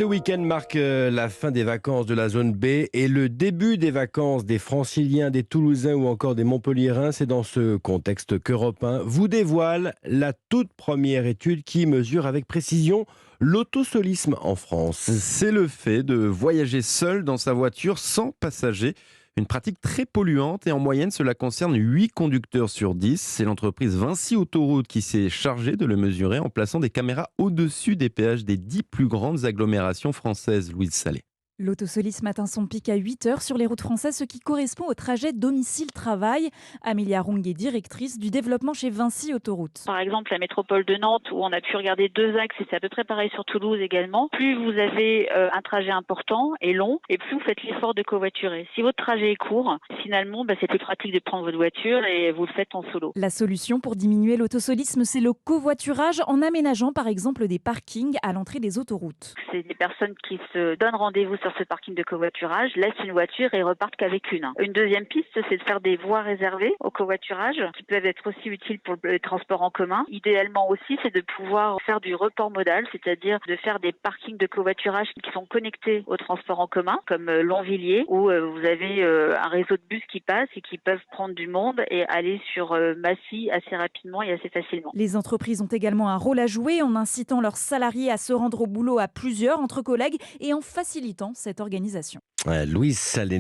Ce week-end marque la fin des vacances de la zone B et le début des vacances des Franciliens, des Toulousains ou encore des Montpelliérains. C'est dans ce contexte qu'Europe 1 vous dévoile la toute première étude qui mesure avec précision l'autosolisme en France. C'est le fait de voyager seul dans sa voiture sans passager. Une pratique très polluante et en moyenne cela concerne 8 conducteurs sur 10. C'est l'entreprise Vinci Autoroute qui s'est chargée de le mesurer en plaçant des caméras au-dessus des péages des 10 plus grandes agglomérations françaises. Louise Salé. L'autosolisme atteint son pic à 8 heures sur les routes françaises, ce qui correspond au trajet domicile-travail. Amélia Rung est directrice du développement chez Vinci Autoroute. Par exemple, la métropole de Nantes, où on a pu regarder 2 axes, et c'est à peu près pareil sur Toulouse également. Plus vous avez un trajet important et long, et plus vous faites l'effort de covoiturer. Si votre trajet est court, finalement, c'est plus pratique de prendre votre voiture et vous le faites en solo. La solution pour diminuer l'autosolisme, c'est le covoiturage en aménageant par exemple des parkings à l'entrée des autoroutes. C'est des personnes qui se donnent rendez-vous sur ce parking de covoiturage, laissent une voiture et repartent qu'avec une. Une deuxième piste, c'est de faire des voies réservées au covoiturage, qui peuvent être aussi utiles pour le transport en commun. Idéalement aussi, c'est de pouvoir faire du report modal, c'est-à-dire de faire des parkings de covoiturage qui sont connectés au transport en commun, comme Longvilliers, où vous avez un réseau de bus qui passe et qui peuvent prendre du monde et aller sur Massy assez rapidement et assez facilement. Les entreprises ont également un rôle à jouer en incitant leurs salariés à se rendre au boulot à plusieurs entre collègues et en facilitant cette organisation. Louise Salé.